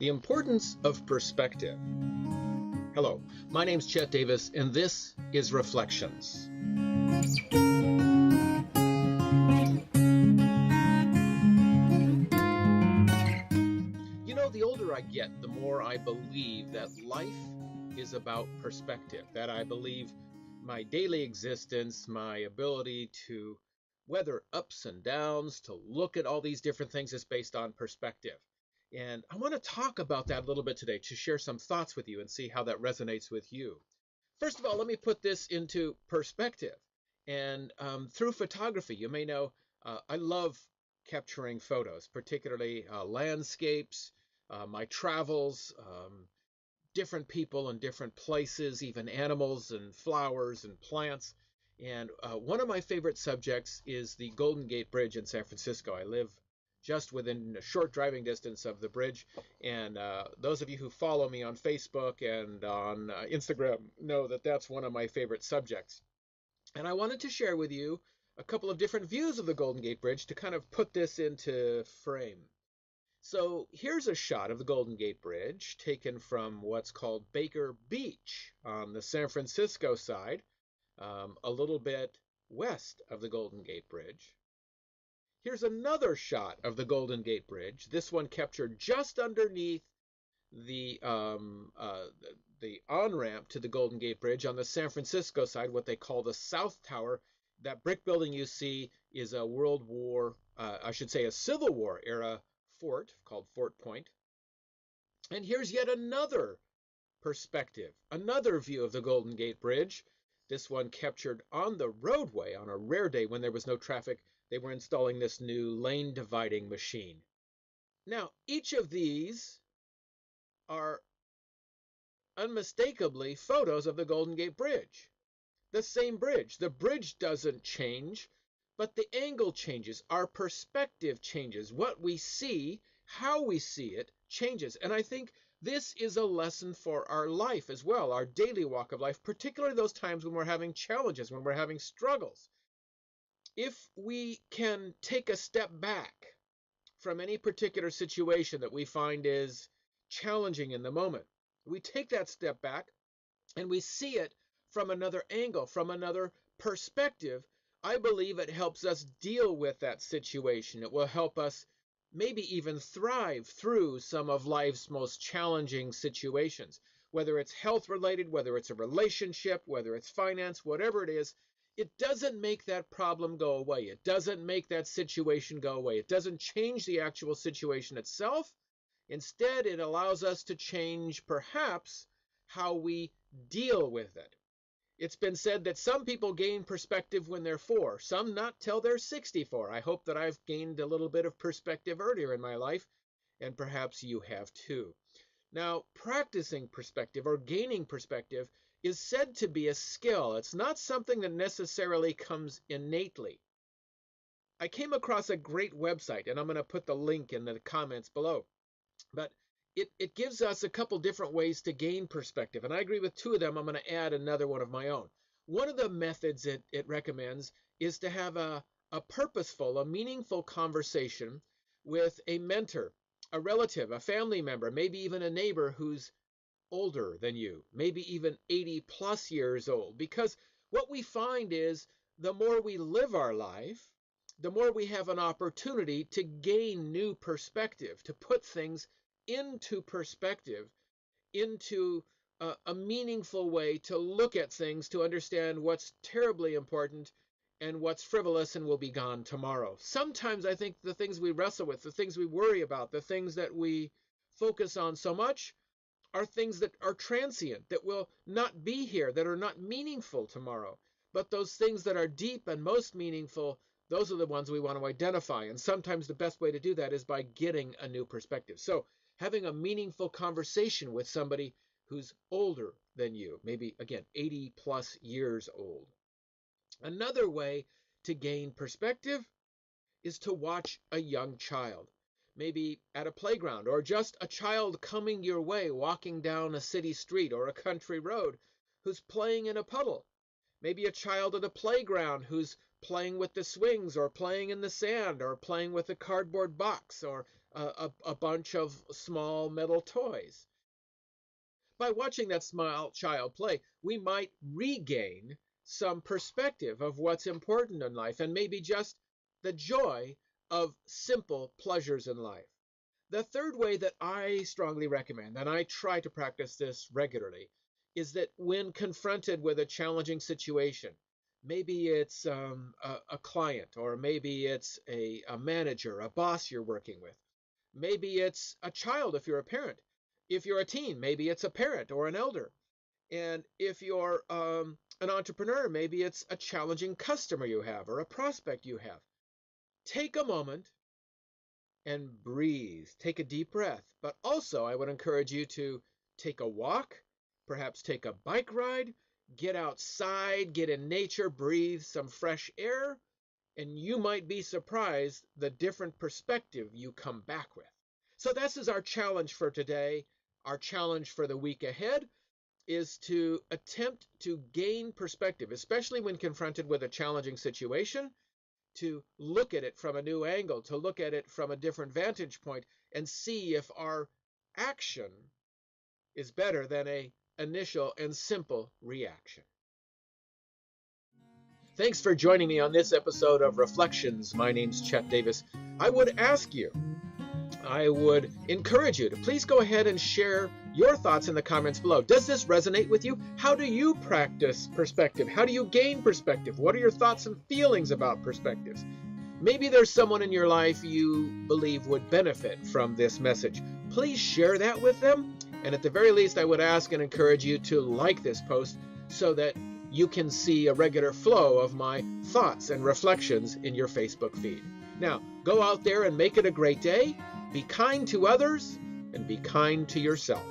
The importance of perspective. Hello, my name's Chet Davis, and this is Reflections. You know, the older I get, the more I believe that life is about perspective, that I believe my daily existence, my ability to weather ups and downs, to look at all these different things is based on perspective. And I want to talk about that a little bit today, to share some thoughts with you and see how that resonates with you. First of all, let me put this into perspective. And through photography, you may know I love capturing photos, particularly landscapes, my travels, different people in different places, even animals and flowers and plants. And one of my favorite subjects is the Golden Gate Bridge in San Francisco. I live just within a short driving distance of the bridge. And those of you who follow me on Facebook and on Instagram know that that's one of my favorite subjects. And I wanted to share with you a couple of different views of the Golden Gate Bridge to kind of put this into frame. So here's a shot of the Golden Gate Bridge taken from what's called Baker Beach on the San Francisco side, a little bit west of the Golden Gate Bridge. Here's another shot of the Golden Gate Bridge, this one captured just underneath the on-ramp to the Golden Gate Bridge on the San Francisco side, what they call the South Tower. That brick building you see is a World War, I should say a Civil War era fort called Fort Point. And here's yet another perspective, another view of the Golden Gate Bridge. This one captured on the roadway on a rare day when there was no traffic. They were installing this new lane dividing machine. Now, each of these are unmistakably photos of the Golden Gate Bridge. The same bridge. The bridge doesn't change, but the angle changes. Our perspective changes. What we see, how we see it, changes. And I think this is a lesson for our life as well, our daily walk of life, particularly those times when we're having challenges, when we're having struggles. If we can take a step back from any particular situation that we find is challenging in the moment, we take that step back and we see it from another angle, from another perspective, I believe it helps us deal with that situation. It will help us maybe even thrive through some of life's most challenging situations, whether it's health related, whether it's a relationship, whether it's finance, whatever it is. It doesn't make that problem go away. It doesn't make that situation go away. It doesn't change the actual situation itself. Instead, it allows us to change perhaps how we deal with it. It's been said that some people gain perspective when they're 4, some not till they're 64. I hope that I've gained a little bit of perspective earlier in my life, and perhaps you have too. Now, practicing perspective or gaining perspective is said to be a skill. It's not something that necessarily comes innately. I came across a great website, and I'm going to put the link in the comments below. But it gives us a couple different ways to gain perspective. And I agree with 2 of them. I'm going to add another one of my own. One of the methods it recommends is to have a purposeful, a meaningful conversation with a mentor, a relative, a family member, maybe even a neighbor who's older than you, maybe even 80 plus years old. Because what we find is the more we live our life, the more we have an opportunity to gain new perspective, to put things into perspective, into a meaningful way to look at things, to understand what's terribly important and what's frivolous and will be gone tomorrow. Sometimes I think the things we wrestle with, the things we worry about, the things that we focus on so much are things that are transient, that will not be here, that are not meaningful tomorrow. But those things that are deep and most meaningful, those are the ones we want to identify. And sometimes the best way to do that is by getting a new perspective. So having a meaningful conversation with somebody who's older than you, maybe, again, 80 plus years old. Another way to gain perspective is to watch a young child, maybe at a playground, or just a child coming your way, walking down a city street or a country road, who's playing in a puddle. Maybe a child at a playground who's playing with the swings, or playing in the sand, or playing with a cardboard box, or a bunch of small metal toys. By watching that small child play, we might regain some perspective of what's important in life and maybe just the joy of simple pleasures in life. The third way that I strongly recommend, and I try to practice this regularly, is that when confronted with a challenging situation, maybe it's a client, or maybe it's a manager, a boss you're working with, maybe it's a child if you're a parent. If you're a teen, maybe it's a parent or an elder. And if you're an entrepreneur, maybe it's a challenging customer you have or a prospect you have. Take a moment and breathe. Take a deep breath. But also, I would encourage you to take a walk, perhaps take a bike ride, get outside, get in nature, breathe some fresh air, and you might be surprised the different perspective you come back with. So this is our challenge for today. Our challenge for the week ahead is to attempt to gain perspective, especially when confronted with a challenging situation, to look at it from a new angle, to look at it from a different vantage point, and see if our action is better than an initial and simple reaction. Thanks for joining me on this episode of Reflections. My name's Chet Davis. I would encourage you to please go ahead and share your thoughts in the comments below. Does this resonate with you? How do you practice perspective? How do you gain perspective? What are your thoughts and feelings about perspectives? Maybe there's someone in your life you believe would benefit from this message. Please share that with them. And at the very least, I would ask and encourage you to like this post so that you can see a regular flow of my thoughts and reflections in your Facebook feed. Now, go out there and make it a great day. Be kind to others and be kind to yourself.